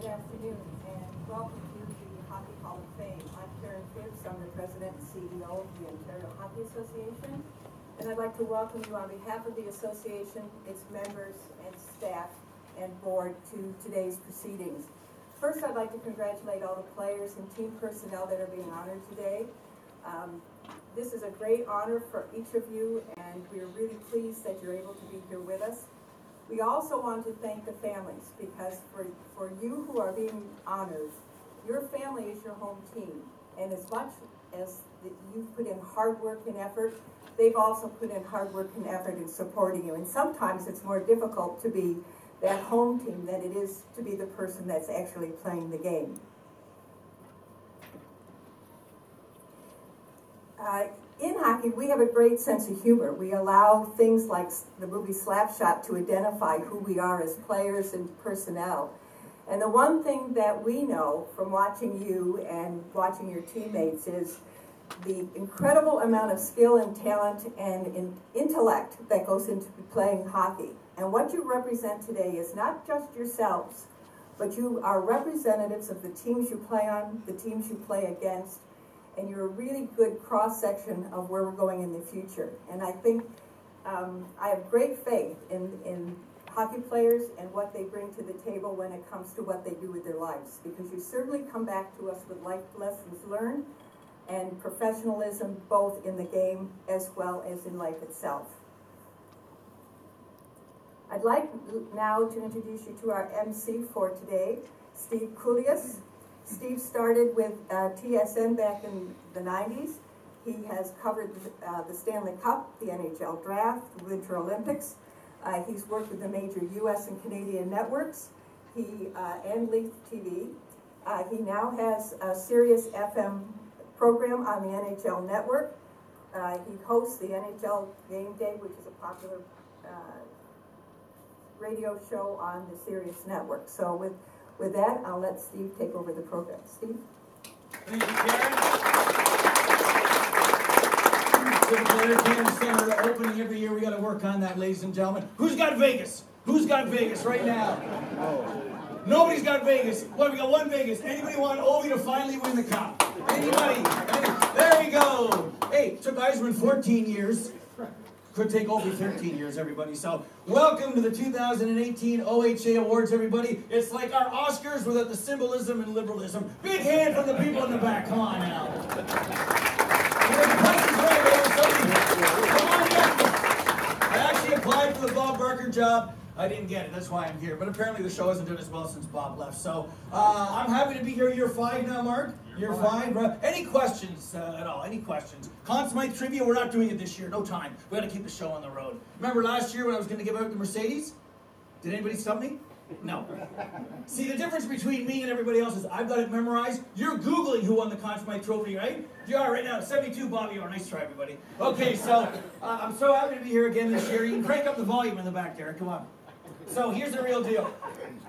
Good afternoon, and welcome to the Hockey Hall of Fame. I'm Karen Phibbs. I'm the President and CEO of the Ontario Hockey Association, and I'd like to welcome you on behalf of the association, its members and staff and board to today's proceedings. First, I'd like to congratulate all the players and team personnel that are being honored today. This is a great honor for each of you, and we're really pleased that you're able to be here with us. We also want to thank the families, because for you who are being honored, your family is your home team. And as much as you've put in hard work and effort, they've also put in hard work and effort in supporting you. And sometimes it's more difficult to be that home team than it is to be the person that's actually playing the game. In hockey, we have a great sense of humor. We allow things like the movie Slapshot to identify who we are as players and personnel. And the one thing that we know from watching you and watching your teammates is the incredible amount of skill and talent and intellect that goes into playing hockey. And what you represent today is not just yourselves, but you are representatives of the teams you play on, the teams you play against, and you're a really good cross-section of where we're going in the future. And I think I have great faith in hockey players and what they bring to the table when it comes to what they do with their lives, because you certainly come back to us with life lessons learned and professionalism, both in the game as well as in life itself. I'd like now to introduce you to our MC for today, Steve Koulias. Steve started with TSN back in the 90s. He has covered the Stanley Cup, the NHL Draft, the Winter Olympics. He's worked with the major U.S. and Canadian networks and Leaf TV. He now has a Sirius FM program on the NHL Network. He hosts the NHL Game Day, which is a popular radio show on the Sirius Network. So with that, I'll let Steve take over the program. Steve? Thank you, Karen. Karen Center, the opening every year. We got to work on that, ladies and gentlemen. Who's got Vegas? Who's got Vegas right now? Nobody's got Vegas. What, we got one Vegas. Anybody want Ovi to finally win the cup? Anybody? There we go. Hey, it took Eisman 14 years. Could take over 13 years, everybody. So, welcome to the 2018 OHA Awards, everybody. It's like our Oscars without the symbolism and liberalism. Big hand from the people in the back. Come on now. Come on down. I actually applied for the Bob Barker job. I didn't get it. That's why I'm here. But apparently the show hasn't done as well since Bob left. So, I'm happy to be here. Year 5 now, Mark. Year 5. Any questions at all? Any questions? Conn Smythe trivia, we're not doing it this year. No time. We got to keep the show on the road. Remember last year when I was going to give out the Mercedes? Did anybody stop me? No. See, the difference between me and everybody else is I've got it memorized. You're Googling who won the Conn Smythe trophy, right? You are right now. 72 Bobby Orr. Nice try, everybody. Okay, so I'm so happy to be here again this year. You can crank up the volume in the back there. Come on. So here's the real deal.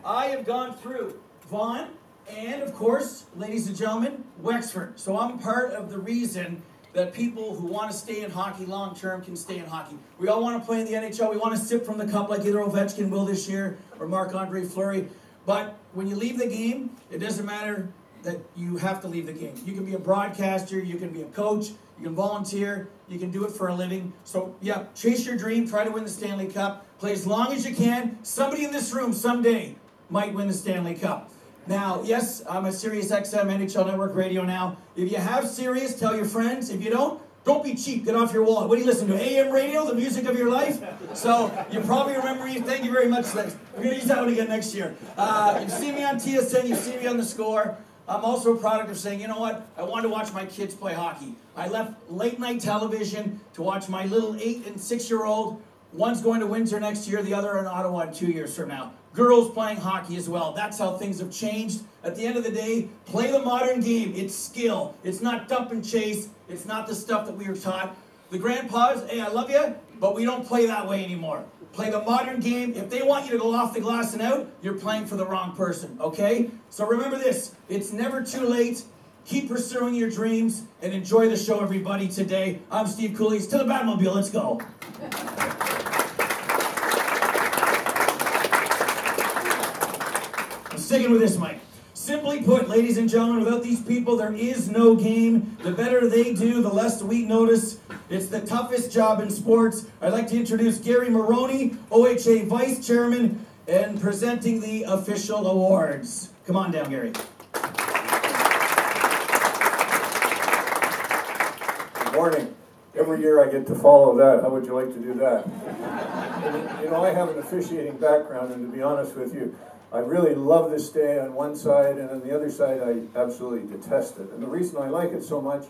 I have gone through Vaughan and, of course, ladies and gentlemen, Wexford. So I'm part of the reason that people who want to stay in hockey long-term can stay in hockey. We all want to play in the NHL. We want to sip from the cup like either Ovechkin will this year or Marc-Andre Fleury. But when you leave the game, it doesn't matter that you have to leave the game. You can be a broadcaster, you can be a coach, you can volunteer, you can do it for a living. So, yeah, chase your dream, try to win the Stanley Cup, play as long as you can. Somebody in this room someday might win the Stanley Cup. Now, yes, I'm a Sirius XM NHL Network radio now. If you have Sirius, tell your friends. If you don't be cheap. Get off your wallet. What do you listen to? AM radio, the music of your life? So you probably remember me. Thank you very much. We're going to use that one again next year. You see me on TSN. You see me on The Score. I'm also a product of saying, you know what? I want to watch my kids play hockey. I left late night television to watch my little 8- and 6-year-old. One's going to Windsor next year, the other in Ottawa in 2 years from now. Girls playing hockey as well. That's how things have changed. At the end of the day, play the modern game. It's skill. It's not dump and chase. It's not the stuff that we were taught. The grandpas, hey, I love you, but we don't play that way anymore. Play the modern game. If they want you to go off the glass and out, you're playing for the wrong person, okay? So remember this. It's never too late. Keep pursuing your dreams and enjoy the show, everybody, today. I'm Steve Koulias. To the Batmobile. Let's go. sticking with this mic. Simply put, ladies and gentlemen, without these people, there is no game. The better they do, the less we notice. It's the toughest job in sports. I'd like to introduce Gary Maroney, OHA Vice Chairman, and presenting the official awards. Come on down, Gary. Good morning. Every year I get to follow that. How would you like to do that? You know, I have an officiating background, and to be honest with you, I really love this day on one side, and on the other side I absolutely detest it. And the reason I like it so much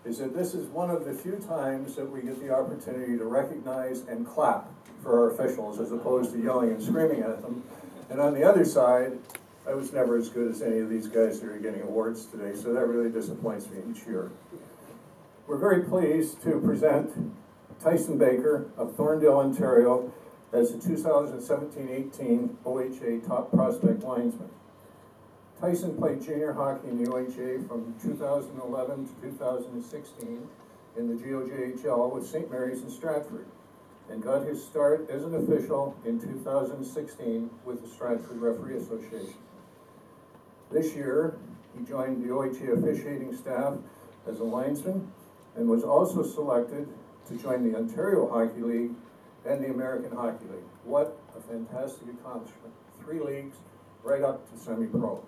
is that this is one of the few times that we get the opportunity to recognize and clap for our officials as opposed to yelling and screaming at them. And on the other side, I was never as good as any of these guys that are getting awards today, so that really disappoints me each year. We're very pleased to present Tyson Baker of Thorndale, Ontario, as the 2017-18 OHA Top Prospect Linesman. Tyson played junior hockey in the OHA from 2011 to 2016 in the GOJHL with St. Mary's in Stratford, and got his start as an official in 2016 with the Stratford Referee Association. This year, he joined the OHA officiating staff as a linesman and was also selected to join the Ontario Hockey League and the American Hockey League. What a fantastic accomplishment. 3 leagues, right up to semi-pro.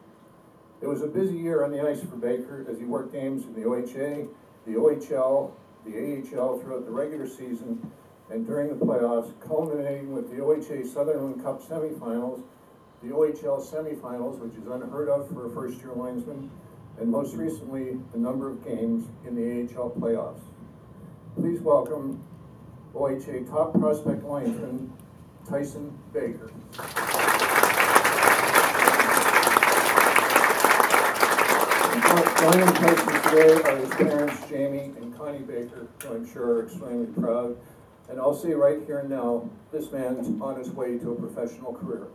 It was a busy year on the ice for Baker as he worked games in the OHA, the OHL, the AHL throughout the regular season and during the playoffs, culminating with the OHA Sutherland Cup semifinals, the OHL semifinals, which is unheard of for a first-year linesman, and most recently, a number of games in the AHL playoffs. Please welcome OHA Top Prospect Linesman, Tyson Baker. Joining Tyson today are his parents, Jamie and Connie Baker, who I'm sure are extremely proud. And I'll say right here and now, this man's on his way to a professional career.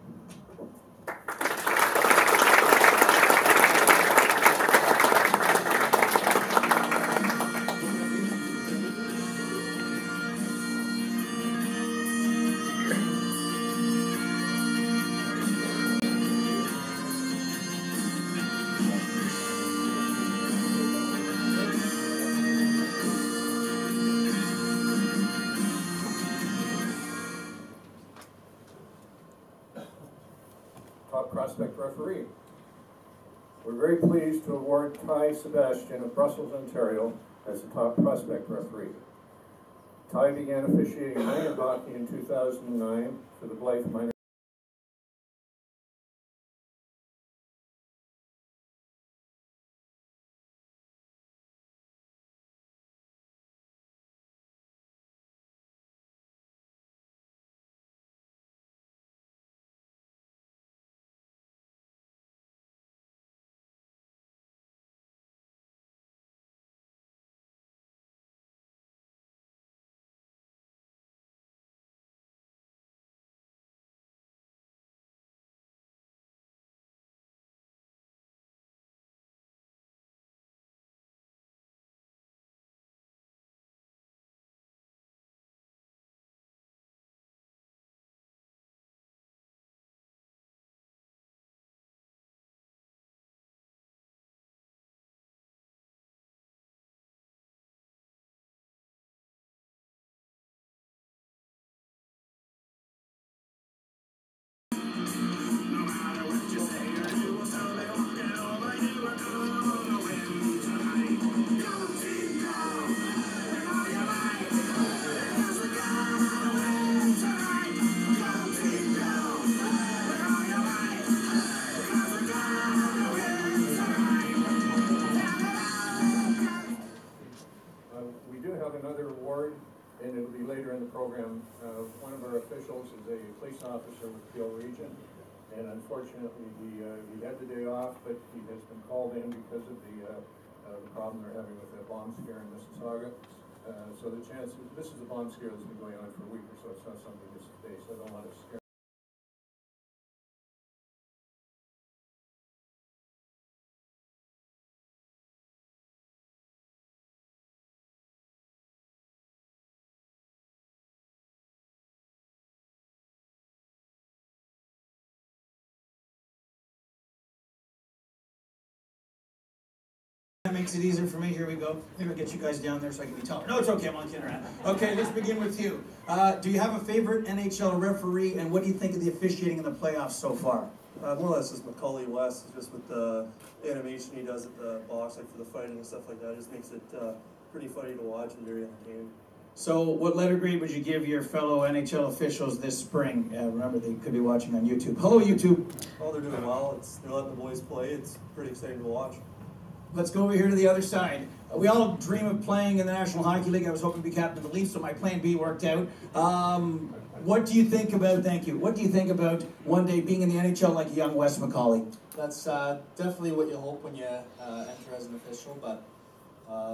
Top Prospect Referee. We're very pleased to award Ty Sebastian of Brussels, Ontario as the Top Prospect Referee. Ty began officiating minor hockey in 2009 for the Blythe Minor. We do have another award, and it'll be later in the program. One of our officials is a police officer with Peel Region, and unfortunately he had the day off, but he has been called in because of the problem they're having with that bomb scare in Mississauga. So the chances, this is a bomb scare that's been going on for a week or so, it's not something just today, so I don't want to scare That makes it easier for me. Here we go. Maybe I'll get you guys down there so I can be taller. No, it's okay. I'm on kidding around. Okay, let's begin with you. Do you have a favorite NHL referee, and what do you think of the officiating in the playoffs so far? More or less just Macaulay West, just with the animation he does at the box, like for the fighting and stuff like that. It just makes it pretty funny to watch and very entertaining. So what letter grade would you give your fellow NHL officials this spring? Remember, they could be watching on YouTube. Hello, YouTube. Oh, they're doing well. They're letting the boys play. It's pretty exciting to watch. Let's go over here to the other side. We all dream of playing in the National Hockey League. I was hoping to be captain of the Leafs, so my plan B worked out. What do you think about, thank you, what do you think about one day being in the NHL like young Wes Macaulay? That's definitely what you hope when you enter as an official, but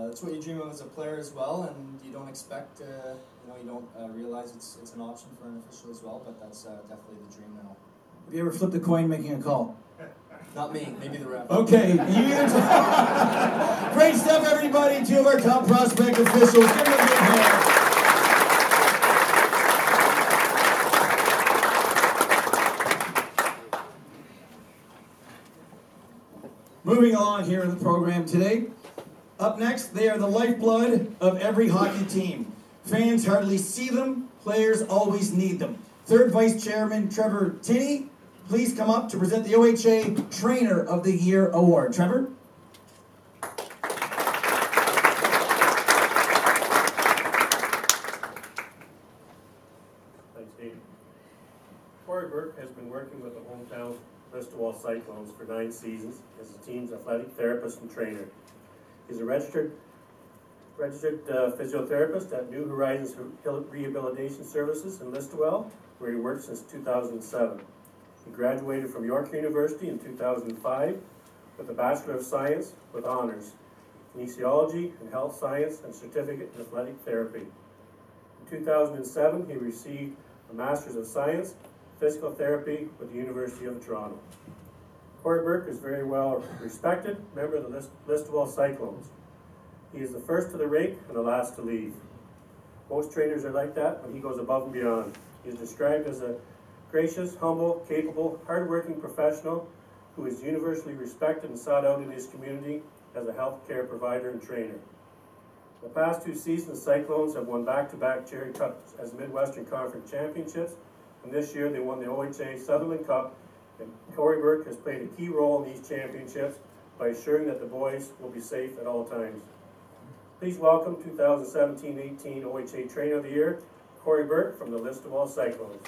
it's what you dream of as a player as well, and you don't expect, you don't realize it's an option for an official as well, but that's definitely the dream now. Have you ever flipped a coin making a call? Not me, maybe the ref. Okay, you either great stuff, everybody. Two of our top prospect officials. Give them a big hand. Moving along here in the program today. Up next, they are the lifeblood of every hockey team. Fans hardly see them, players always need them. Third Vice Chairman Trevor Tinney, please come up to present the OHA Trainer of the Year Award. Trevor? Thanks, Steve. Corey Burke has been working with the hometown Listowel Cyclones for 9 seasons as the team's athletic therapist and trainer. He's a registered physiotherapist at New Horizons Rehabilitation Services in Listowel, where he worked since 2007. He graduated from York University in 2005 with a Bachelor of Science with honors in kinesiology and health science and certificate in athletic therapy. In 2007, he received a Master's of Science Physical Therapy with the University of Toronto. Corey Burke is very well respected member of the Listowel Cyclones. He is the first to the rink and the last to leave. Most trainers are like that, but he goes above and beyond. He is described as a gracious, humble, capable, hard-working professional who is universally respected and sought out in his community as a healthcare provider and trainer. The past 2 seasons, the Cyclones have won back-to-back Cherry Cups as Midwestern Conference Championships, and this year they won the OHA Sutherland Cup, and Corey Burke has played a key role in these championships by ensuring that the boys will be safe at all times. Please welcome 2017-18 OHA Trainer of the Year, Corey Burke from the Listowel Cyclones.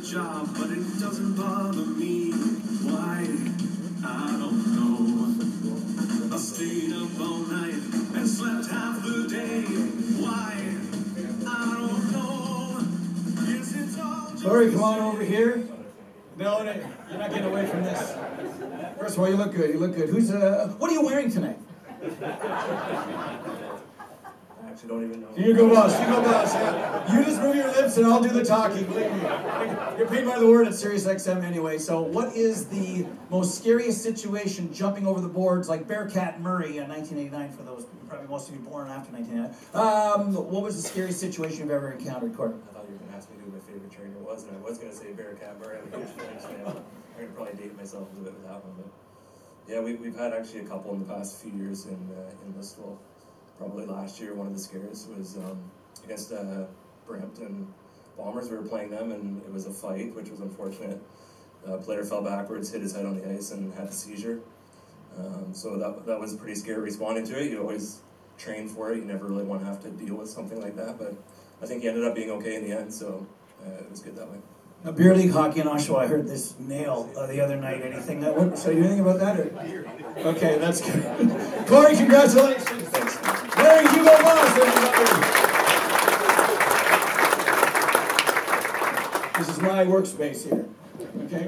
Job, but it doesn't bother me. Why? I don't know. I stayed up all night and slept half the day. Why? I don't know. Yes, it's all just Corey, come on over here. No, you're not getting away from this. First of all, you look good. You look good. What are you wearing tonight? I actually don't even know. You go boss, yeah. You just move your lips and I'll do the talking, believe me. You're paid by the word at SiriusXM anyway. So what is the most scariest situation jumping over the boards like Bearcat Murray in 1989 for those, probably most of you born after 1989. What was the scariest situation you've ever encountered, Court? I thought you were going to ask me who my favorite trainer was, and I was going to say Bearcat Murray. I'm a huge Flames fan. I'm going to probably date myself a little bit with that one. But yeah, we've had actually a couple in the past few years in Listowel. Probably last year, one of the scares was against Brampton Bombers. We were playing them, and it was a fight, which was unfortunate. The player fell backwards, hit his head on the ice, and had a seizure. So that was pretty scary responding to it. You always train for it. You never really want to have to deal with something like that. But I think he ended up being okay in the end, so it was good that way. Now, beer league hockey in Oshawa, I heard this nail the other night. Anything that would say anything about that? Or? Okay, that's good. Corey, congratulations. Thanks. There you go, boss, everybody. This is my workspace here. Okay,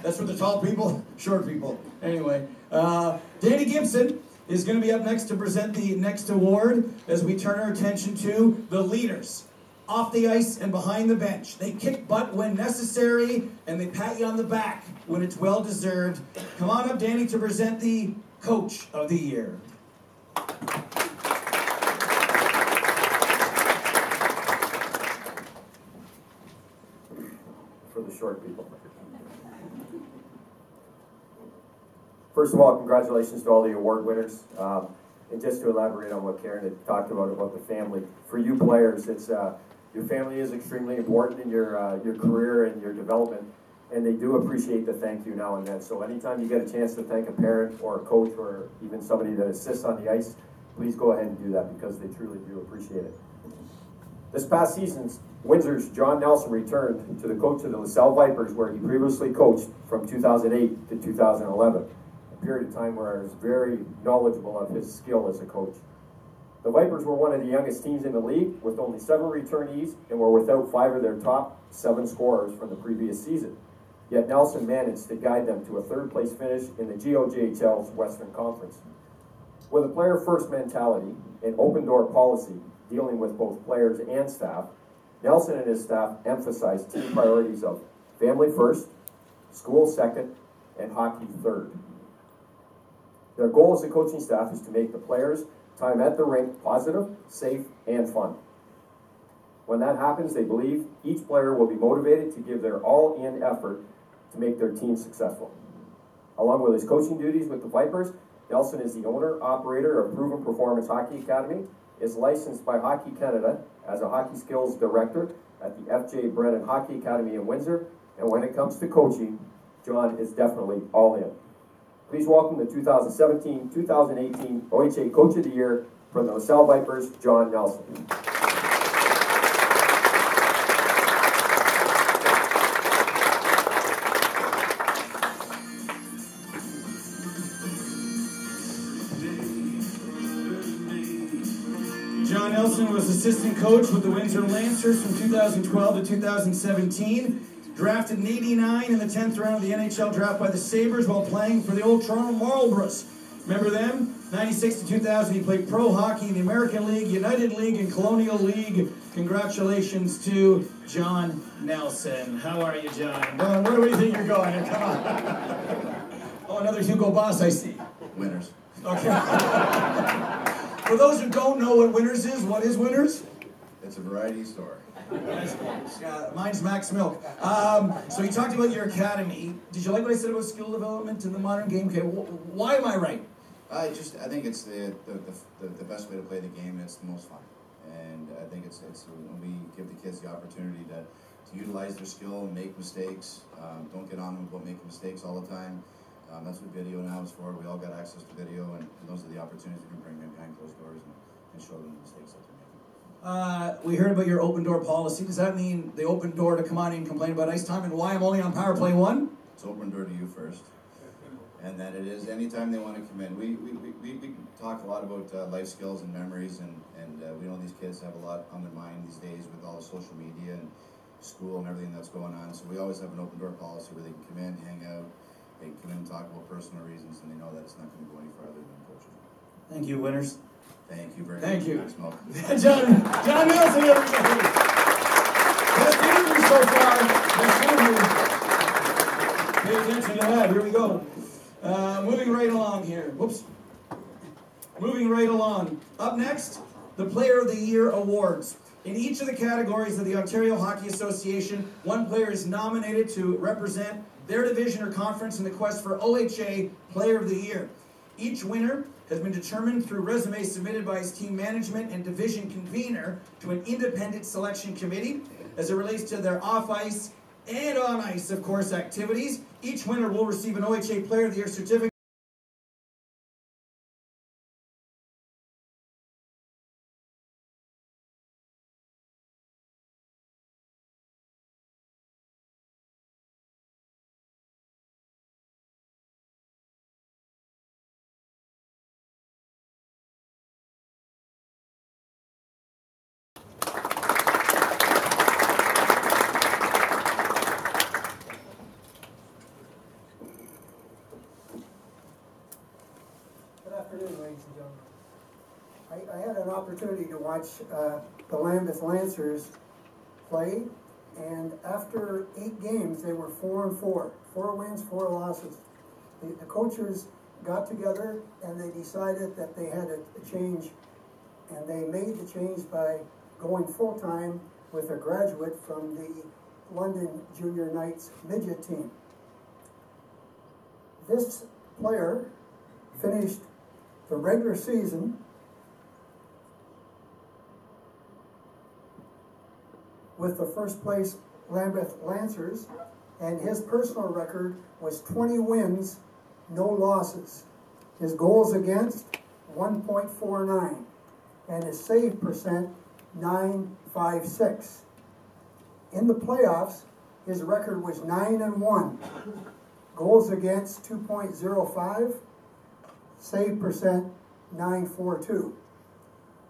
that's for the tall people, short people. Anyway, Danny Gibson is going to be up next to present the next award as we turn our attention to the leaders. Off the ice and behind the bench. They kick butt when necessary, and they pat you on the back when it's well-deserved. Come on up, Danny, to present the Coach of the Year. short people. First of all, congratulations to all the award winners. And just to elaborate on what Karen had talked about the family, for you players, it's your family is extremely important in your career and your development, and they do appreciate the thank you now and then. So anytime you get a chance to thank a parent or a coach or even somebody that assists on the ice, please go ahead and do that because they truly do appreciate it. This past season, Windsor's John Nelson returned to the coach of the LaSalle Vipers, where he previously coached from 2008 to 2011. Period of time where I was very knowledgeable of his skill as a coach. The Vipers were one of the youngest teams in the league with only 7 returnees and were without 5 of their top 7 scorers from the previous season. Yet Nelson managed to guide them to a 3rd place finish in the GOJHL's Western Conference. With a player first mentality and open door policy dealing with both players and staff, Nelson and his staff emphasized team priorities of family first, school second, and hockey third. Their goal as a coaching staff is to make the players' time at the rink positive, safe, and fun. When that happens, they believe each player will be motivated to give their all-in effort to make their team successful. Along with his coaching duties with the Vipers, Nelson is the owner-operator of Proven Performance Hockey Academy, is licensed by Hockey Canada as a hockey skills director at the F.J. Brennan Hockey Academy in Windsor, and when it comes to coaching, John is definitely all in. Please welcome the 2017-2018 OHA Coach of the Year for the LaSalle Vipers, John Nelson. John Nelson was assistant coach with the Windsor Lancers from 2012 to 2017. Drafted in '89 in the 10th round of the NHL draft by the Sabres while playing for the old Toronto Marlboros. Remember them? 96 to 2000, he played pro hockey in the American League, United League, and Colonial League. Congratulations to John Nelson. How are you, John? Where do you think you're going? Come on. Oh, another Hugo Boss, I see. Winners. Okay. For those who don't know what Winners is, what is Winners? It's a variety store. Yeah, mine's Max Milk. So you talked about your academy. Did you like what I said about skill development in the modern game? Okay, why am I right? I think it's the best way to play the game. It's the most fun, and I think it's when we give the kids the opportunity to utilize their skill, make mistakes. Don't get on them about making mistakes all the time. That's what video now is for. We all got access to video, and those are the opportunities we can bring them behind closed doors and show them the mistakes that they're making. We heard about your open door policy. Does that mean the open door to come on and complain about ice time and why I'm only on power play 1? It's open door to you first, and that it is anytime they want to come in. We talk a lot about life skills and memories, and we know these kids have a lot on their mind these days with all the social media and school and everything that's going on. So we always have an open door policy where they can come in, hang out, they can come in and talk about personal reasons, and they know that it's not going to go any farther than coaching. Thank you, winners. Thank you very much. Thank you. Max Milk. John Nelson, everybody. Best interview so far. Best interview. Pay attention to that. Here we go. Moving right along here. Whoops. Moving right along. Up next, the Player of the Year Awards. In each of the categories of the Ontario Hockey Association, one player is nominated to represent their division or conference in the quest for OHA Player of the Year. Each winner has been determined through resumes submitted by his team management and division convener to an independent selection committee as it relates to their off-ice and on-ice, of course, activities. Each winner will receive an OHA Player of the Year certificate. afternoon, ladies and gentlemen. I had an opportunity to watch the Lambeth Lancers play, and after 8 games, they were 4-4. 4 wins, 4 losses. The coaches got together and they decided that they had a change, and they made the change by going full-time with a graduate from the London Junior Knights midget team. This player finished the regular season with the first place Lambeth Lancers, and his personal record was 20 wins, no losses. His goals against, 1.49, and his save percent, 9.56. In the playoffs, his record was 9-1. Goals against, 2.05. Save percent, 9.42.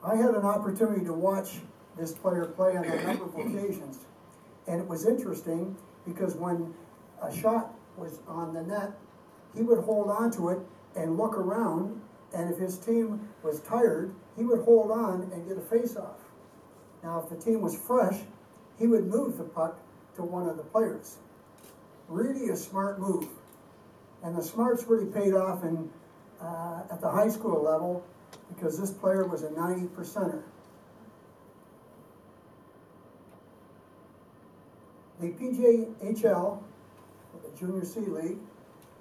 I had an opportunity to watch this player play on a number of occasions, and it was interesting because when a shot was on the net, he would hold on to it and look around, and if his team was tired, he would hold on and get a face-off. Now, if the team was fresh, he would move the puck to one of the players. Really a smart move. And the smarts really paid off at the high school level because this player was a 90%er. The PJHL, the Junior C League,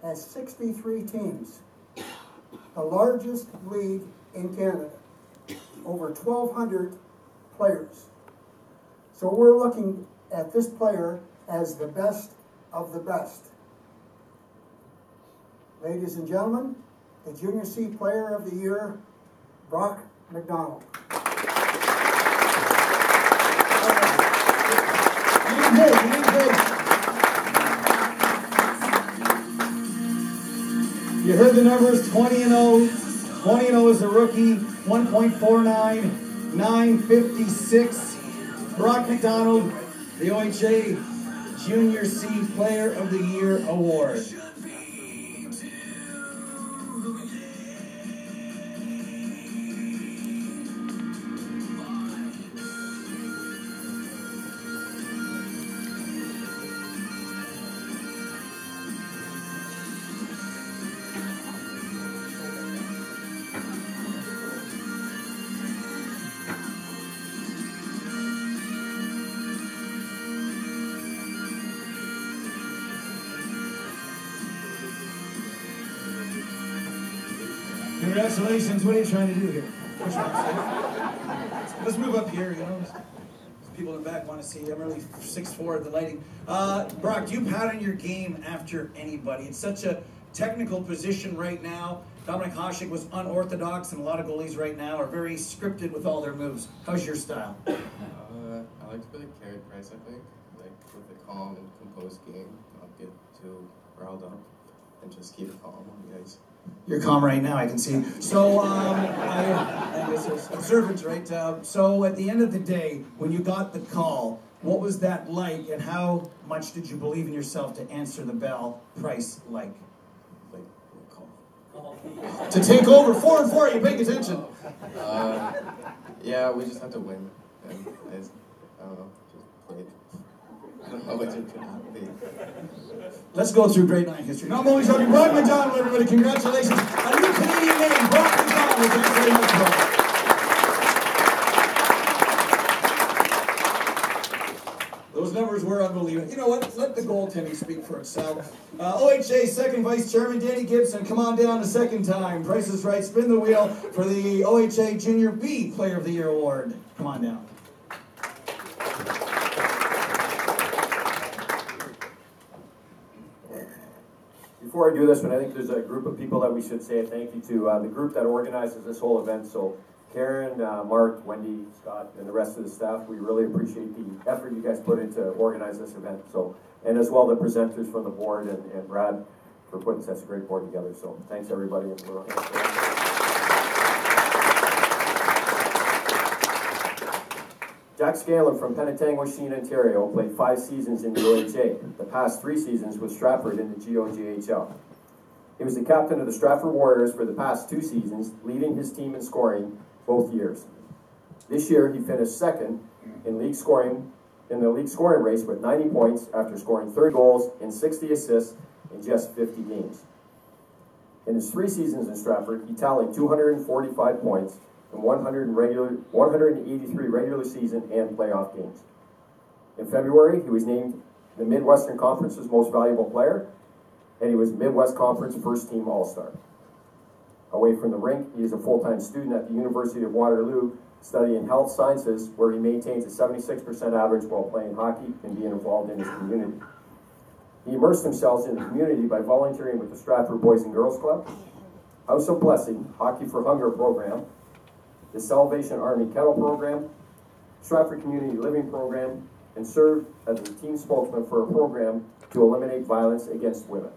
has 63 teams, the largest league in Canada, over 1,200 players. So we're looking at this player as the best of the best. Ladies and gentlemen, the Junior C Player of the Year, Brock McDonald. You did good. You heard the numbers, 20-0. 20-0 as a rookie, 1.49, 9.56. Brock McDonald, the OHA Junior C Player of the Year Award. Congratulations. What are you trying to do here? Let's move up here, you know. People in the back want to see. I'm really 6'4" at the lighting. Brock, do you pattern your game after anybody? It's such a technical position right now. Dominic Hasek was unorthodox, and a lot of goalies right now are very scripted with all their moves. How's your style? I like to play the carried price, I think. Like with a calm and composed game, not get too riled up, and just keep it calm on the ice. You're calm right now, I can see. So, I guess there's observance, right? So at the end of the day, when you got the call, what was that like, and how much did you believe in yourself to answer the bell, Price, like call? To take over 4-4, you paying attention? Yeah, we just have to win. And I don't know, just play it. I don't know what to do. Let's go through grade 9 history. No, I'm always talking Brock McDonald, everybody. Congratulations. A new Canadian name, Brock McDonald. Thanks very much, Brock. Those numbers were unbelievable. You know what? Let the goaltending speak for itself. OHA second vice chairman, Danny Gibson, come on down a second time. Price is Right, spin the wheel for the OHA Junior B Player of the Year Award. Come on down. Before I do this one, I think there's a group of people that we should say a thank you to. The group that organizes this whole event. So Karen, Mark, Wendy, Scott, and the rest of the staff, we really appreciate the effort you guys put into organize this event. So, and as well the presenters from the board and Brad for putting such a great board together. So thanks everybody. And Jack Scaler from Penetanguishene, Ontario, played 5 seasons in the OHA, the past 3 seasons with Stratford in the GOJHL. He was the captain of the Stratford Warriors for the past 2 seasons, leading his team in scoring both years. This year, he finished second in the league scoring race with 90 points after scoring 30 goals and 60 assists in just 50 games. In his 3 seasons in Stratford, he tallied 245 points in 183 regular season and playoff games. In February, he was named the Midwestern Conference's Most Valuable Player, and he was Midwest Conference First Team All-Star. Away from the rink, he is a full-time student at the University of Waterloo, studying health sciences, where he maintains a 76% average while playing hockey and being involved in his community. He immersed himself in the community by volunteering with the Stratford Boys and Girls Club, House of Blessing, Hockey for Hunger program, the Salvation Army Kettle program, Stratford Community Living program, and served as the team spokesman for a program to eliminate violence against women.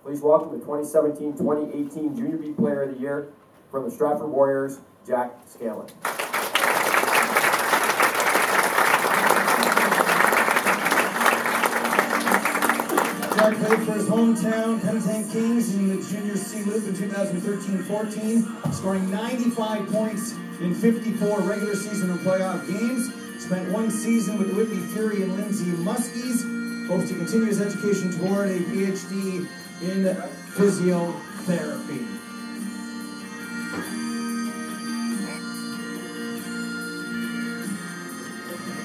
Please welcome the 2017-2018 Junior B Player of the Year from the Stratford Warriors, Jack Scanlon. Jack played for his hometown Penetang Kings in the Junior C Loop in 2013-14, scoring 95 points in 54 regular season and playoff games. Spent 1 season with the Whitby Fury and Lindsay Muskies. Hopes to continue his education toward a PhD in physiotherapy.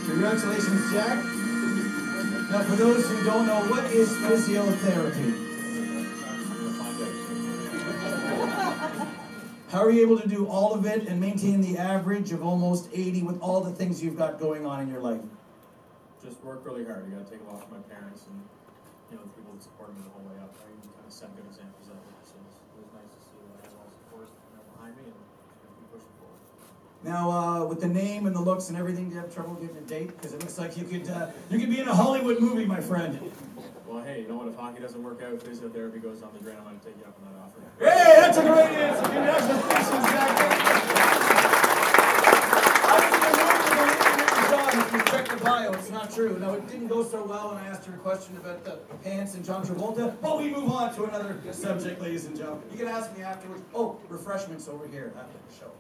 Congratulations, Jack. Now, for those who don't know, what is physiotherapy? How are you able to do all of it and maintain the average of almost 80 with all the things you've got going on in your life? Just work really hard. You got to take a lot from my parents and the people that support me the whole way up. I kind of set good examples of it. So it was nice to see that I had all support behind me and keep pushing forward. Now, with the name and the looks and everything, do you have trouble getting a date? Because it looks like you could be in a Hollywood movie, my friend. Well, hey, you know what? If hockey doesn't work out, physiotherapy goes on the drain. I'm going to take you up on that offer. Hey, that's a great answer. Congratulations, Jack. If you check the bio, it's not true. Now, it didn't go so well when I asked her a question about the pants and John Travolta, but we move on to another subject, ladies and gentlemen. You can ask me afterwards. Oh, refreshments over here after the show.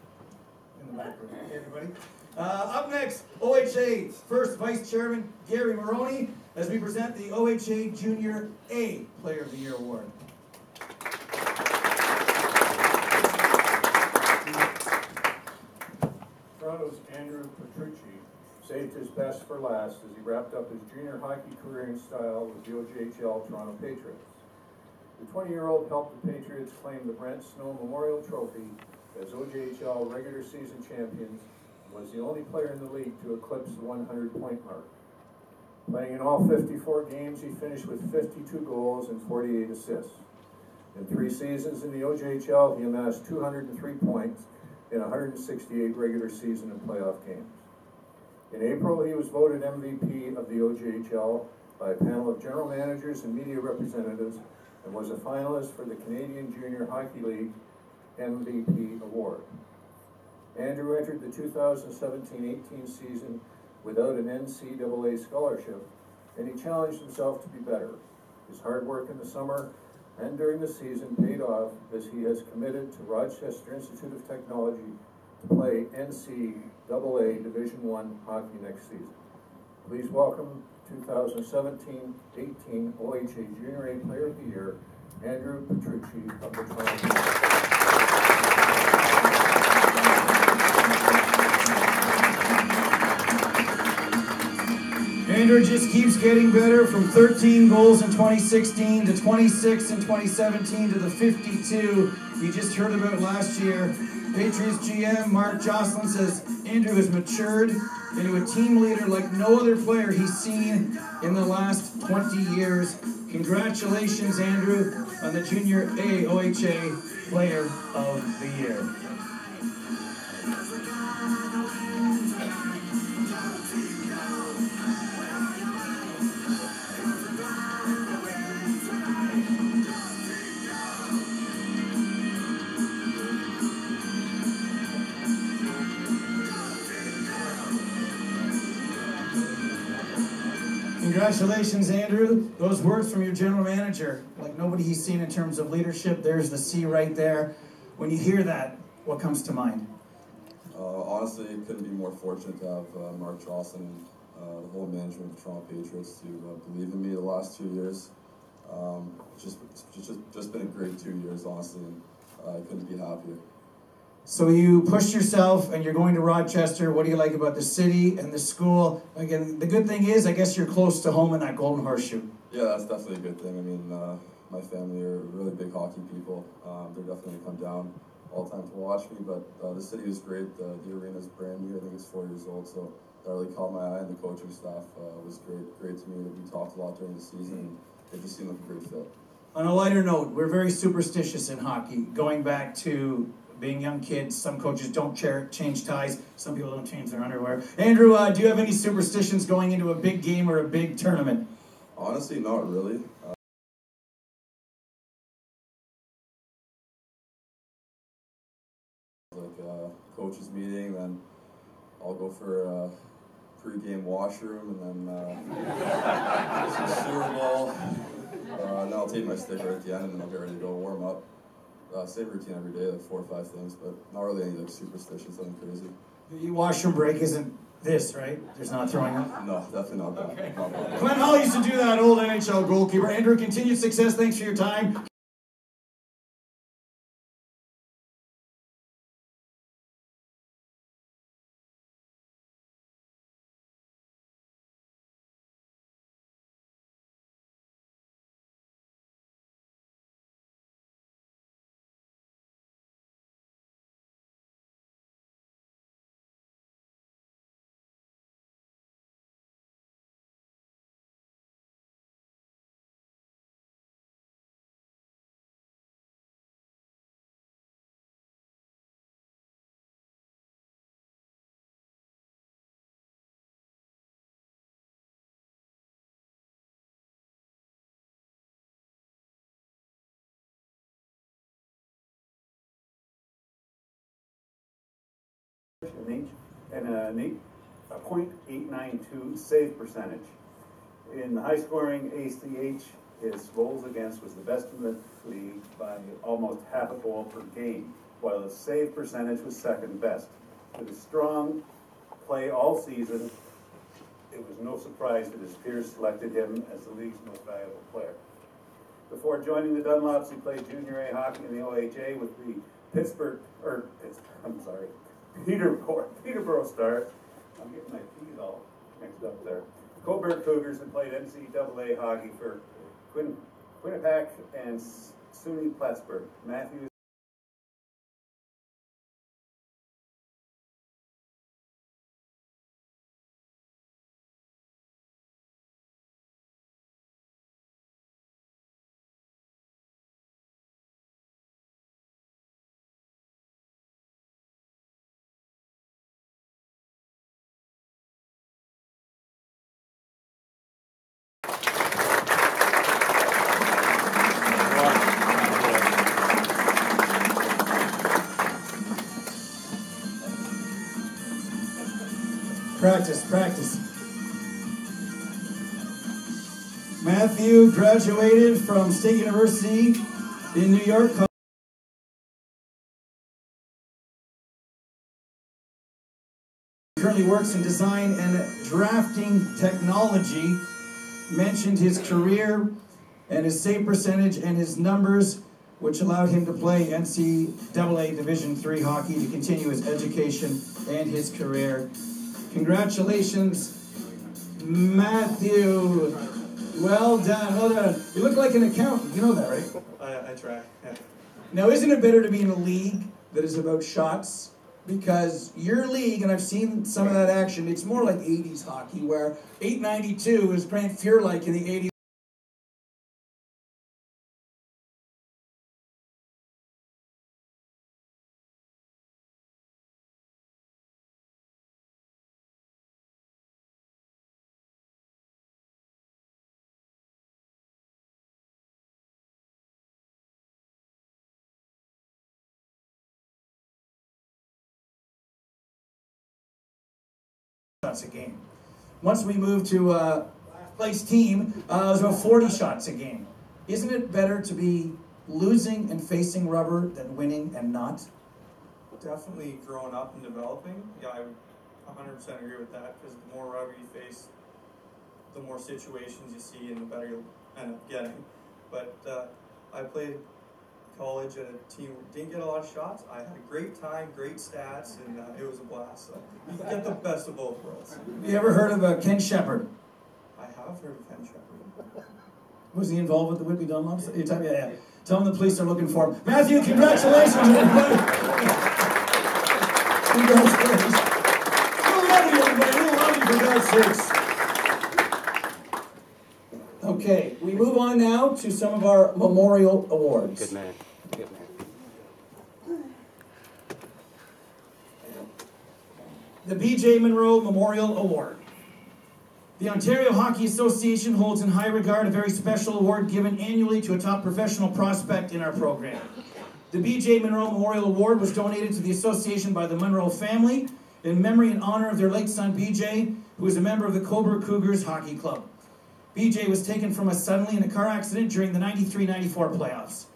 In the back room. Okay, everybody? Up next, OHA First Vice Chairman Gary Maroney, as we present the OHA Junior A Player of the Year Award. Toronto's Andrew Petrucci saved his best for last as he wrapped up his junior hockey career in style with the OJHL Toronto Patriots. The 20-year-old helped the Patriots claim the Brent Snow Memorial Trophy as OJHL regular season champions, and was the only player in the league to eclipse the 100-point mark. Playing in all 54 games, he finished with 52 goals and 48 assists. In 3 seasons in the OJHL, he amassed 203 points in 168 regular season and playoff games. In April, he was voted MVP of the OJHL by a panel of general managers and media representatives and was a finalist for the Canadian Junior Hockey League MVP Award. Andrew entered the 2017-18 season without an NCAA scholarship, and he challenged himself to be better. His hard work in the summer and during the season paid off as he has committed to Rochester Institute of Technology to play NCAA Division I hockey next season. Please welcome 2017-18 OHA Junior A Player of the Year, Andrew Petrucci of the Toronto. Andrew just keeps getting better, from 13 goals in 2016 to 26 in 2017 to the 52 you just heard about last year. Patriots GM Mark Jocelyn says Andrew has matured into a team leader like no other player he's seen in the last 20 years. Congratulations, Andrew, on the Junior A OHA Player of the Year. Congratulations, Andrew. Those words from your general manager, like nobody he's seen in terms of leadership. There's the C right there. When you hear that, what comes to mind? Honestly, I couldn't be more fortunate to have Mark Jocelyn and the whole management of the Toronto Patriots to believe in me the last 2 years. Just been a great 2 years, honestly, and I couldn't be happier. So you pushed yourself and you're going to Rochester. What do you like about the city and the school? Again, the good thing is, I guess you're close to home in that Golden Horseshoe. Yeah, that's definitely a good thing. I mean, my family are really big hockey people. They're definitely come down all the time to watch me, but the city is great. The arena's brand new. I think it's 4 years old, so that really caught my eye, and the coaching staff was great to me. We talked a lot during the season, and it just seemed like a great fit. On a lighter note, we're very superstitious in hockey. Going back to being young kids, some coaches don't change ties. Some people don't change their underwear. Andrew, do you have any superstitions going into a big game or a big tournament? Honestly, not really. Like a coaches meeting, then I'll go for a pre-game washroom, and then some Super Bowl. Then I'll take my sticker at the end, and then I'll get ready to go warm up. Same routine every day, like 4 or 5 things, but not really any like superstitions, something crazy. The washroom break isn't this, right? There's not throwing up? No, definitely not that. Okay. Not that. Glenn Hall used to do that, old NHL goalkeeper. Andrew, continued success. Thanks for your time. And a .892 save percentage. In high-scoring ACH, his goals against was the best in the league by almost half a goal per game, while his save percentage was second best. With his strong play all season, it was no surprise that his peers selected him as the league's most valuable player. Before joining the Dunlops, he played junior A hockey in the OHA with the Peterborough Stars. I'm getting my P's all mixed up there. Coburg Cougars, and played NCAA hockey for Quinnipiac and SUNY Plattsburgh. Matthews. Practice. Matthew graduated from State University in New York. Currently works in design and drafting technology. Mentioned his career and his save percentage and his numbers, which allowed him to play NCAA Division III hockey to continue his education and his career. Congratulations, Matthew. Well done. You look like an accountant. You know that, right? I try, yeah. Now, isn't it better to be in a league that is about shots? Because your league, and I've seen some of that action, it's more like 80s hockey, where .892 is Grant Fuhr-like in the 80s. Shots a game. Once we moved to last place team, it was about 40 shots a game. Isn't it better to be losing and facing rubber than winning and not? Definitely growing up and developing. Yeah, I 100% agree with that, because the more rubber you face, the more situations you see and the better you'll end up getting. But I played college at a team didn't get a lot of shots. I had a great time, great stats, and it was a blast. So you get the best of both worlds. Have you ever heard of Ken Shepard? I have heard of Ken Shepard. Was he involved with the Whitby Dunlops? Yeah. Tell him the police are looking for him. Matthew, congratulations, everybody. Congratulations. We'll love you, everybody. We'll love you, for God's sakes. Okay, we move on now to some of our memorial awards. Good man. Good man. The B.J. Monroe Memorial Award. The Ontario Hockey Association holds in high regard a very special award given annually to a top professional prospect in our program. The B.J. Monroe Memorial Award was donated to the association by the Monroe family in memory and honor of their late son B.J., who is a member of the Cobra Cougars Hockey Club. B.J. was taken from us suddenly in a car accident during the 93-94 playoffs.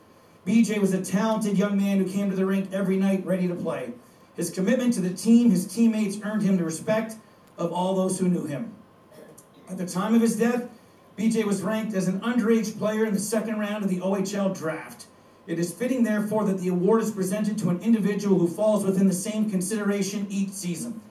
B.J. was a talented young man who came to the rink every night ready to play. His commitment to the team, his teammates, earned him the respect of all those who knew him. At the time of his death, B.J. was ranked as an underage player in the second round of the OHL draft. It is fitting, therefore, that the award is presented to an individual who falls within the same consideration each season.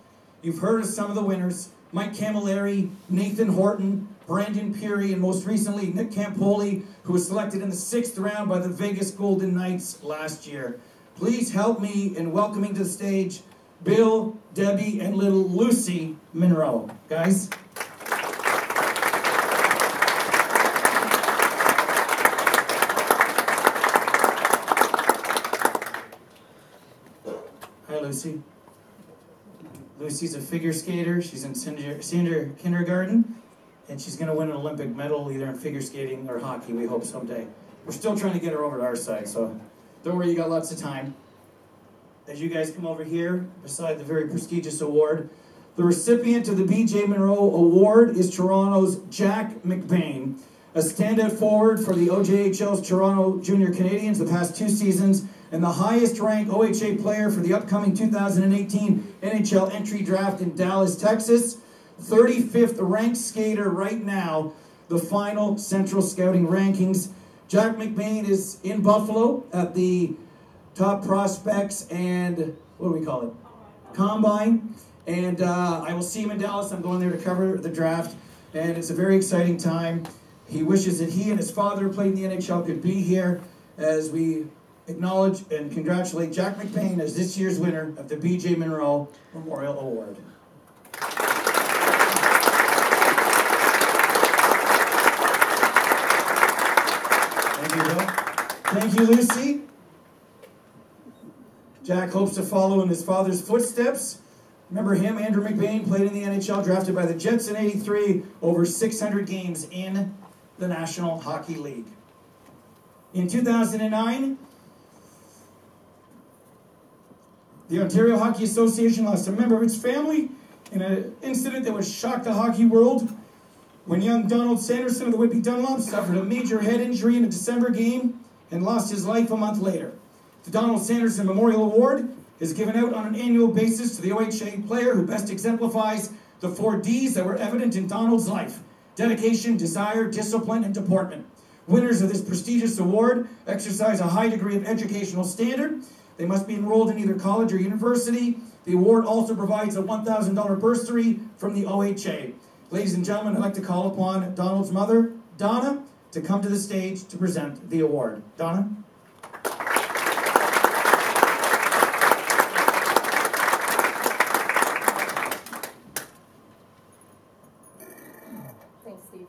You've heard of some of the winners: Mike Camilleri, Nathan Horton, Brandon Peary, and most recently Nick Campoli, who was selected in the 6th round by the Vegas Golden Knights last year. Please help me in welcoming to the stage Bill, Debbie, and little Lucy Monroe. Guys. Hi, Lucy. Lucy's a figure skater. She's in senior kindergarten, and she's going to win an Olympic medal either in figure skating or hockey, we hope someday. We're still trying to get her over to our side, so don't worry, you got lots of time. As you guys come over here, beside the very prestigious award, the recipient of the B.J. Monroe Award is Toronto's Jack McBain, a standout forward for the OJHL's Toronto Junior Canadians the past 2 seasons, and the highest-ranked OHA player for the upcoming 2018 NHL entry draft in Dallas, Texas. 35th ranked skater right now, the final Central Scouting rankings. Jack McBain is in Buffalo at the Top Prospects and, what do we call it? Combine. And I will see him in Dallas. I'm going there to cover the draft, and it's a very exciting time. He wishes that he and his father, who played in the NHL, could be here as we acknowledge and congratulate Jack McBain as this year's winner of the B.J. Monroe Memorial Award. Thank you, Bill. Thank you, Lucy. Jack hopes to follow in his father's footsteps. Remember him, Andrew McBain, played in the NHL, drafted by the Jets in '83, over 600 games in the National Hockey League. In 2009, the Ontario Hockey Association lost a member of its family in an incident that would shock the hockey world when young Donald Sanderson of the Whitby Dunlops suffered a major head injury in a December game and lost his life a month later. The Donald Sanderson Memorial Award is given out on an annual basis to the OHA player who best exemplifies the 4 Ds that were evident in Donald's life: dedication, desire, discipline, and deportment. Winners of this prestigious award exercise a high degree of educational standard. They must be enrolled in either college or university. The award also provides a $1,000 bursary from the OHA. Ladies and gentlemen, I'd like to call upon Donald's mother, Donna, to come to the stage to present the award. Donna? Thanks, Steve.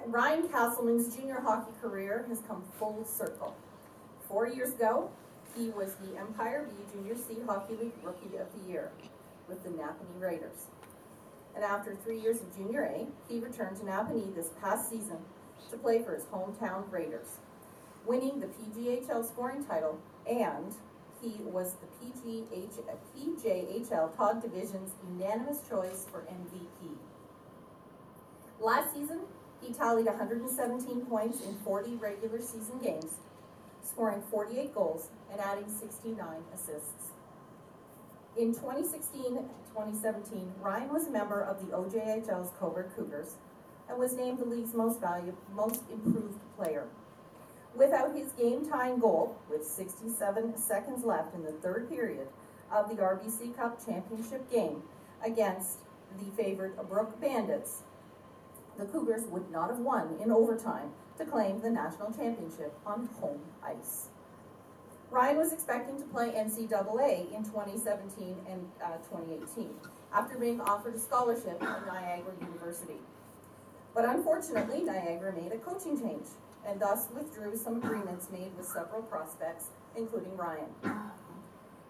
Ryan Castleman's junior hockey career has come full circle. 4 years ago, he was the Empire B Junior C Hockey League Rookie of the Year with the Napanee Raiders. And after 3 years of Junior A, he returned to Napanee this past season to play for his hometown Raiders, winning the PGHL scoring title, and he was the PJHL Todd Division's unanimous choice for MVP. Last season, he tallied 117 points in 40 regular season games, scoring 48 goals and adding 69 assists. In 2016-2017, Ryan was a member of the OJHL's Cobra Cougars, and was named the league's most improved player. Without his game-tying goal, with 67 seconds left in the third period of the RBC Cup championship game against the favored Brook Bandits, the Cougars would not have won in overtime to claim the national championship on home ice. Ryan was expecting to play NCAA in 2017 and 2018 after being offered a scholarship at Niagara University. But unfortunately, Niagara made a coaching change and thus withdrew some agreements made with several prospects, including Ryan.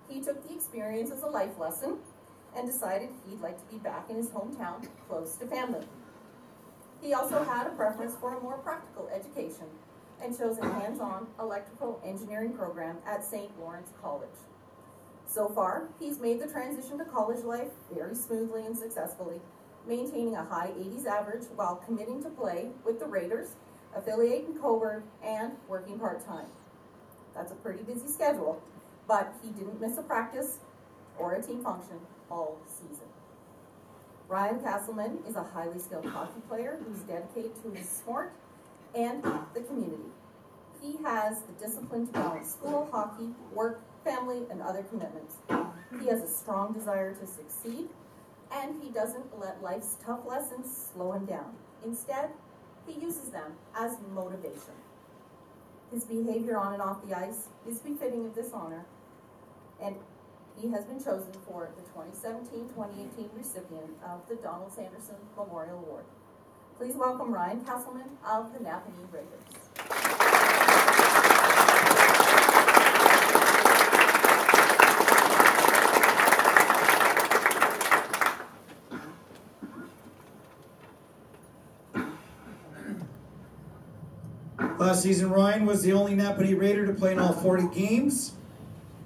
He took the experience as a life lesson and decided he'd like to be back in his hometown, close to family. He also had a preference for a more practical education and chose a hands-on electrical engineering program at St. Lawrence College. So far, he's made the transition to college life very smoothly and successfully, maintaining a high 80s average while committing to play with the Raiders, affiliate in Coburg, and working part-time. That's a pretty busy schedule, but he didn't miss a practice or a team function all season. Ryan Castleman is a highly skilled hockey player who's dedicated to his sport and the community. He has the discipline to balance school, hockey, work, family, and other commitments. He has a strong desire to succeed, and he doesn't let life's tough lessons slow him down. Instead, he uses them as motivation. His behavior on and off the ice is befitting of this honor, and he has been chosen for the 2017-2018 recipient of the Donald Sanderson Memorial Award. Please welcome Ryan Castleman of the Napanee Raiders. Last season, Ryan was the only Napanee Raider to play in all 40 games.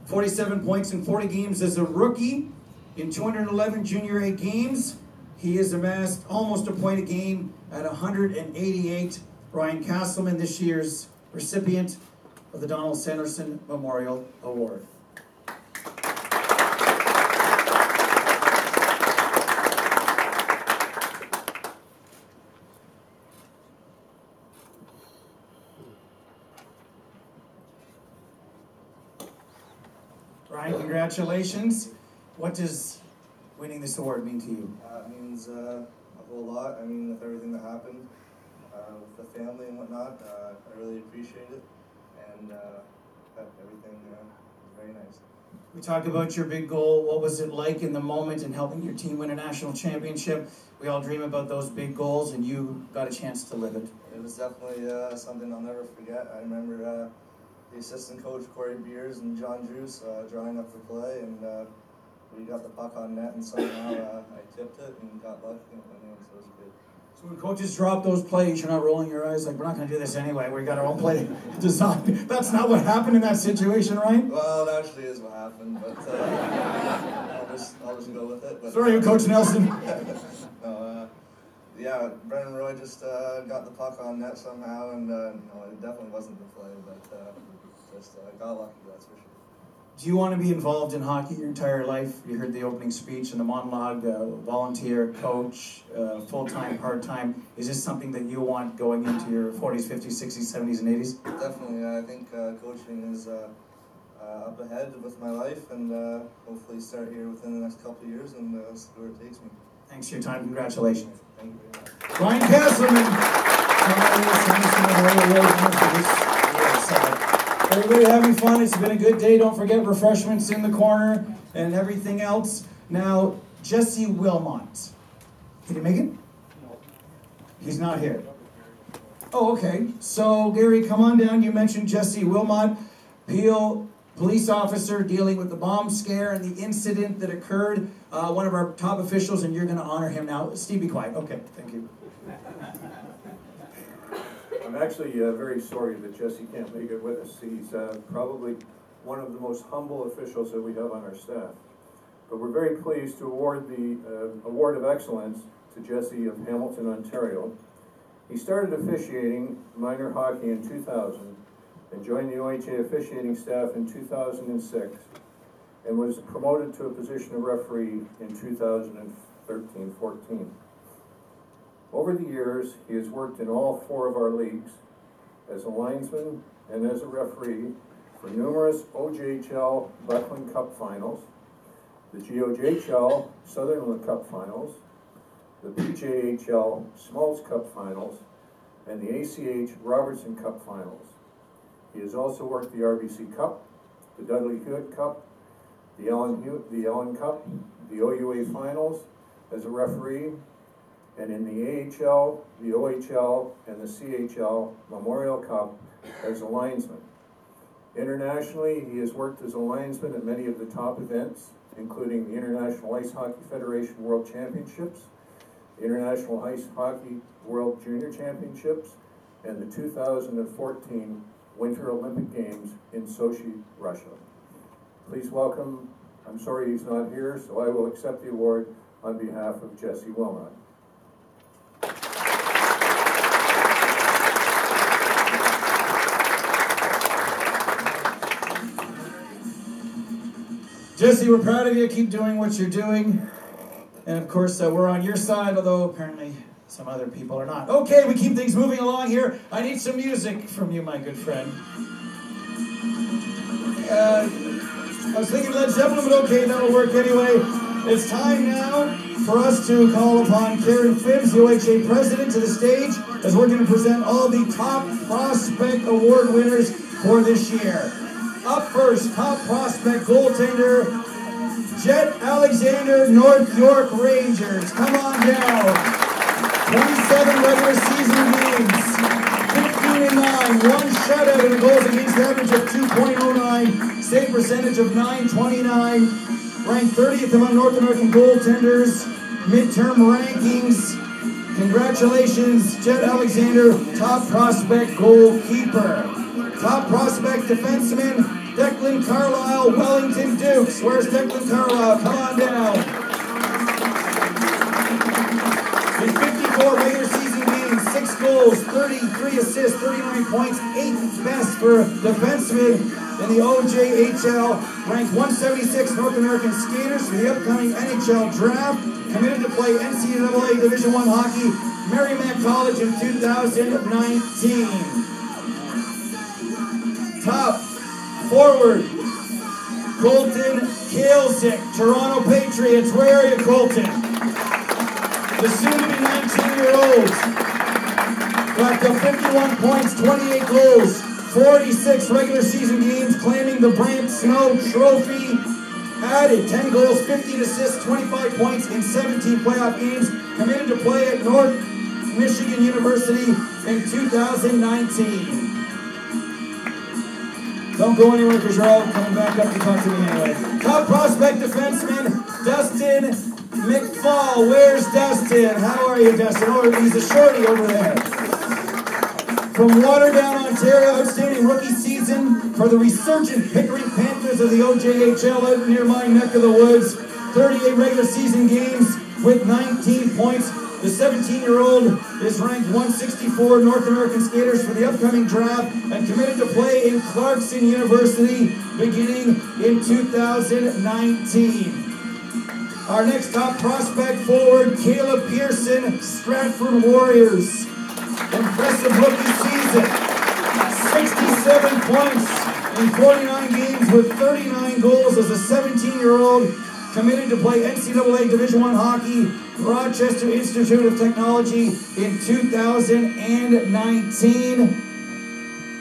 47 points in 40 games as a rookie. In 211 Junior A games, he has amassed almost a point a game at 188. Ryan Castleman, this year's recipient of the Donald Sanderson Memorial Award. Ryan, congratulations. What does winning this award mean to you? It means a whole lot. I mean, with everything that happened with the family and whatnot, I really appreciate it, and everything was very nice. We talked about your big goal. What was it like in the moment in helping your team win a national championship? We all dream about those big goals, and you got a chance to live it. It was definitely something I'll never forget. I remember the assistant coach, Corey Beers, and John Druce drawing up the play, and we got the puck on net, and somehow I tipped it and got lucky and went in, so it was good. So when coaches drop those plays, you're not rolling your eyes like, we're not going to do this anyway. We got our own play design. That's not what happened in that situation, right? Well, it actually is what happened, but I'll just go with it. But, sorry, Coach Nelson. Yeah, Brendan Roy just got the puck on net somehow, and no, it definitely wasn't the play, but just got lucky, that's for sure. Do you want to be involved in hockey your entire life? You heard the opening speech and the monologue, volunteer, coach, full-time, part-time. Is this something that you want going into your 40s, 50s, 60s, 70s, and 80s? Definitely. I think coaching is up ahead with my life, and hopefully start here within the next couple of years and see where it takes me. Thanks for your time. Congratulations. Thank you very much. Ryan Castleman. Everybody having fun. It's been a good day. Don't forget refreshments in the corner and everything else. Now, Jesse Wilmot. Did he make it? No. He's not here. Oh, okay. So, Gary, come on down. You mentioned Jesse Wilmot, Peel police officer dealing with the bomb scare and the incident that occurred. One of our top officials, and you're going to honor him now. Steve, be quiet. Okay, thank you. I'm actually very sorry that Jesse can't make it with us. He's probably one of the most humble officials that we have on our staff. But we're very pleased to award the Award of Excellence to Jesse of Hamilton, Ontario. He started officiating minor hockey in 2000 and joined the OHA officiating staff in 2006 and was promoted to a position of referee in 2013-14. Over the years, he has worked in all 4 of our leagues as a linesman and as a referee for numerous OJHL Buckland Cup finals, the GOJHL Sutherland Cup finals, the PJHL Smalls Cup finals, and the ACH Robertson Cup finals. He has also worked the RBC Cup, the Dudley Hewitt Cup, the Ellen Cup, the OUA finals as a referee, and in the AHL, the OHL, and the CHL Memorial Cup as a linesman. Internationally, he has worked as a linesman at many of the top events, including the International Ice Hockey Federation World Championships, the International Ice Hockey World Junior Championships, and the 2014 Winter Olympic Games in Sochi, Russia. Please welcome, I'm sorry he's not here, so I will accept the award on behalf of Jesse Wilmot. Jesse, we're proud of you. Keep doing what you're doing. And of course, we're on your side, although apparently some other people are not. Okay, we keep things moving along here. I need some music from you, my good friend. I was thinking Led Zeppelin, but okay, that'll work anyway. It's time now for us to call upon Karen Phibbs, the OHA president, to the stage, as we're going to present all the top prospect award winners for this year. Up first, top prospect goaltender, Jet Alexander, North York Rangers. Come on down. 27 regular season games, 15-9, 1 shutout, and a goals against average of 2.09, save percentage of .929, ranked 30th among North American goaltenders, midterm rankings. Congratulations, Jet Alexander, top prospect goalkeeper. Top prospect defenseman, Declan Carlisle, Wellington Dukes. Where's Declan Carlisle? Come on down. In 54 regular season games, 6 goals, 33 assists, 39 points, 8th best for defensemen in the OJHL. Ranked 176 North American skaters for the upcoming NHL draft. Committed to play NCAA Division I hockey, Merrimack College in 2019. Top forward, Colton Kalesic, Toronto Patriots. Where are you, Colton? The soon-to-be 19-year-old. Racked up 51 points, 28 goals, 46 regular season games, claiming the Brant Snow Trophy. Added 10 goals, 15 assists, 25 points in 17 playoff games. Committed to play at North Michigan University in 2019. Don't go anywhere because you're all coming back up to talk to me anyway. Top prospect defenseman, Dustin McFall. Where's Dustin? How are you, Dustin? Oh, he's a shorty over there. From Waterdown, Ontario, outstanding rookie season for the resurgent Pickering Panthers of the OJHL out near my neck of the woods. 38 regular season games with 19 points. The 17-year-old is ranked 164 North American skaters for the upcoming draft and committed to play in Clarkson University beginning in 2019. Our next top prospect forward, Caleb Pearson, Stratford Warriors. Impressive rookie season. 67 points in 49 games with 39 goals as a 17-year-old. Committed to play NCAA Division I hockey, Rochester Institute of Technology in 2019.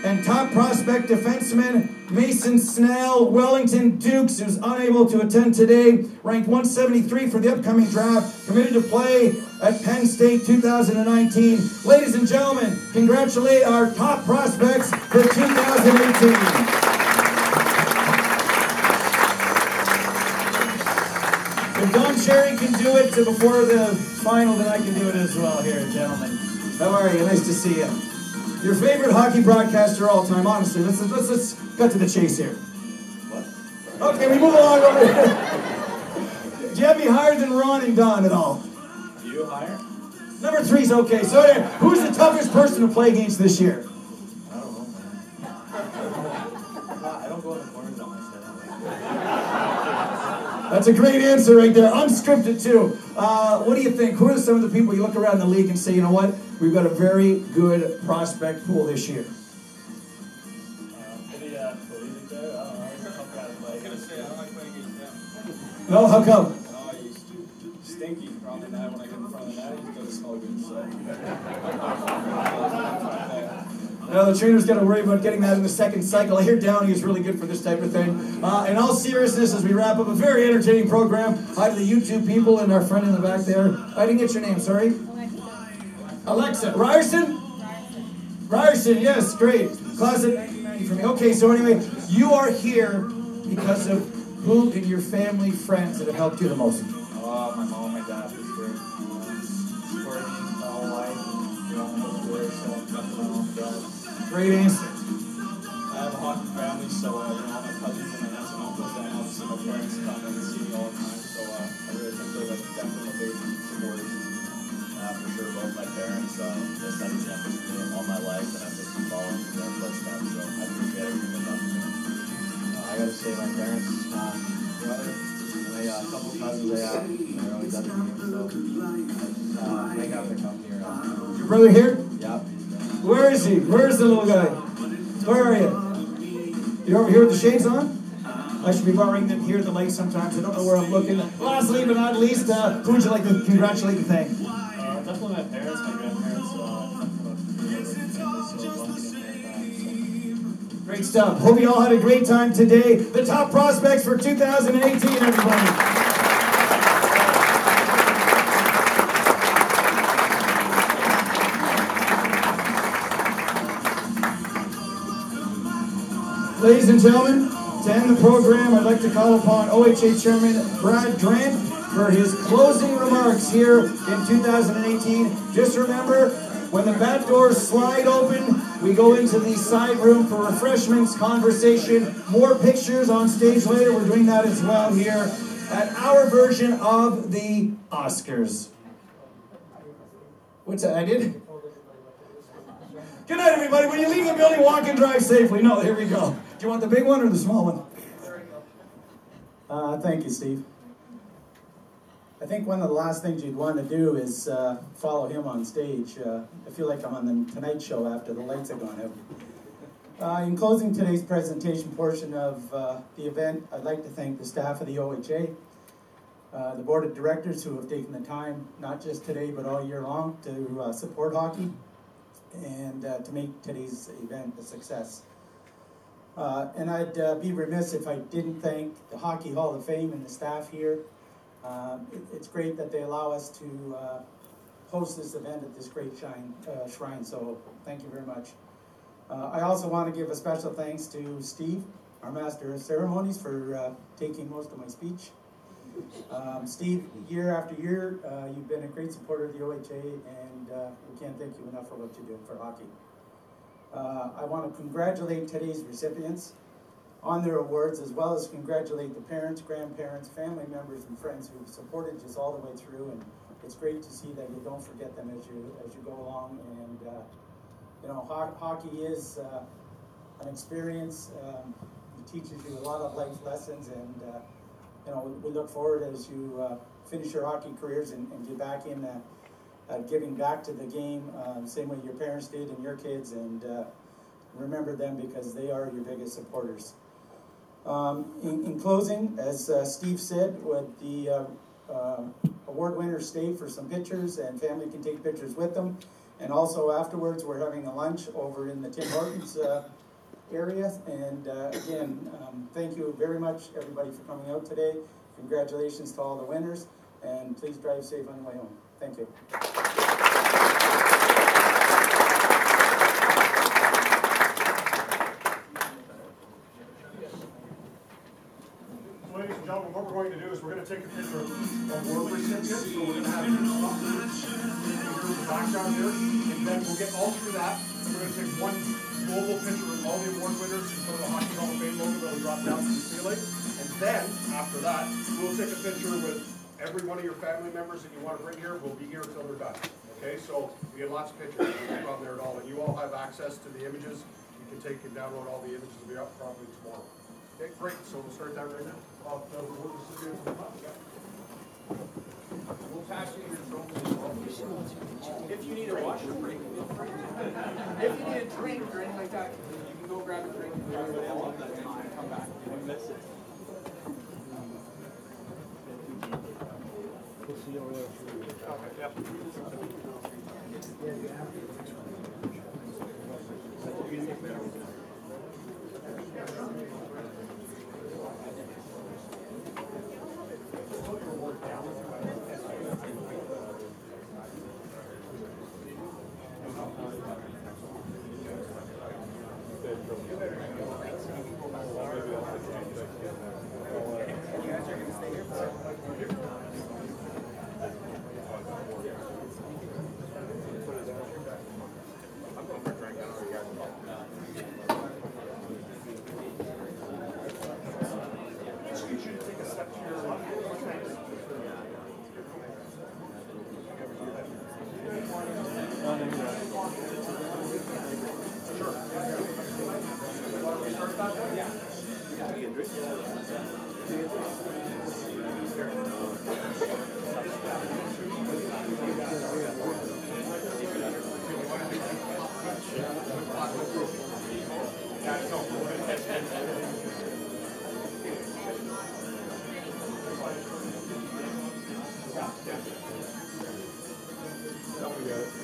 And top prospect defenseman, Mason Snell, Wellington Dukes, who's unable to attend today, ranked 173 for the upcoming draft, committed to play at Penn State 2019. Ladies and gentlemen, congratulate our top prospects for 2018. If Don Cherry can do it before the final, then I can do it as well here, gentlemen. How are you? Nice to see you. Your favorite hockey broadcaster all time, honestly. Let's cut to the chase here. What? Okay, we move along over here. Do you have me higher than Ron and Don at all? Do you hire? Number 3's okay. So who's the toughest person to play against this year? I don't know, man. I don't go in the corners on my set. That's a great answer right there. Unscripted too. What do you think? Who are some of the people you look around the league and say, you know what, we've got a very good prospect pool this year? Pretty collegiate there. I don't know. It's a tough guy to play. I was gonna say I don't like playing against him. No, how come? No, he's too stinky around the net. When I get in front of the net, he doesn't smell good. So. Now the trainer's got to worry about getting that in the second cycle. I hear Downey is really good for this type of thing. In all seriousness, as we wrap up a very entertaining program, hi to the YouTube people and our friend in the back there. I didn't get your name, sorry. Alexa. Ryerson? Ryerson, yes, great. Class of 1990 for me. Okay, so anyway, you are here because of who in your family, friends that have helped you the most? My mom, my dad, for sure. Supported me my whole life. You know, I'm over there, so I'm my mom and dad. Great answer. I have a hockey family, so you know, all my cousins and my aunts and uncles, and obviously my parents come in and see me all the time. So I really think they're like definitely big supporters. For sure, both my parents, they set examples for me all my life, and I've just been following in their footsteps. So I appreciate everything they've done for me. I gotta say my parents, brother, and a couple cousins they have. They're always up to me, so I make out the company around. Your brother here? Yep. Where is he? Where's the little guy? Where are you? You're over here with the shades on? I should be borrowing them here at the lake sometimes. I don't know where I'm looking. Lastly but not least, who would you like to congratulate and thank? Definitely my parents, my grandparents, Great stuff. Hope you all had a great time today. The top prospects for 2018, everybody. Ladies and gentlemen, to end the program, I'd like to call upon OHA Chairman Brad Grant for his closing remarks here in 2018. Just remember, when the back doors slide open, we go into the side room for refreshments, conversation, more pictures on stage later. We're doing that as well here at our version of the Oscars. What's that? I did? Good night, everybody. When you leave the building, walk and drive safely. No, here we go. Do you want the big one or the small one? Thank you, Steve. I think one of the last things you'd want to do is follow him on stage. I feel like I'm on the Tonight Show after the lights have gone out. In closing today's presentation portion of the event, I'd like to thank the staff of the OHA, the board of directors who have taken the time, not just today but all year long, to support hockey and to make today's event a success. And I'd be remiss if I didn't thank the Hockey Hall of Fame and the staff here. It's great that they allow us to host this event at this great shrine, so thank you very much. I also want to give a special thanks to Steve, our Master of Ceremonies, for taking most of my speech. Steve, year after year, you've been a great supporter of the OHA, and we can't thank you enough for what you do for hockey. I want to congratulate today's recipients on their awards, as well as congratulate the parents, grandparents, family members, and friends who have supported us all the way through. And it's great to see that you don't forget them as you go along. And you know, hockey is an experience. It teaches you a lot of life lessons, and you know, we look forward as you finish your hockey careers and get back in giving back to the game, same way your parents did and your kids, and remember them because they are your biggest supporters. In closing, as Steve said, would the award winners stay for some pictures, and family can take pictures with them. And also afterwards, we're having a lunch over in the Tim Hortons area. And again, thank you very much, everybody, for coming out today. Congratulations to all the winners, and please drive safe on the way home. Thank you. Ladies and gentlemen, what we're going to do is we're going to take a picture of award recipients. So we're going to have the background here, and then we'll get all through that. And we're going to take one global picture of all the award winners in front of the Hockey Hall of Fame logo that will drop down from the ceiling. And then, after that, we'll take a picture with every one of your family members that you want to bring here. Will be here until they're done. Okay, so we get lots of pictures. No problem there at all. And you all have access to the images. You can take and download all the images. Will be up probably tomorrow. Okay. break, so we'll start that right now. The award recipients will come up. We'll pass you your trophy as well. If you need a washroom break, feel free. If you need a drink or anything like that, you can go grab a drink and everybody else and come back. That's it. We'll see you over there. Okay, yep. We got it.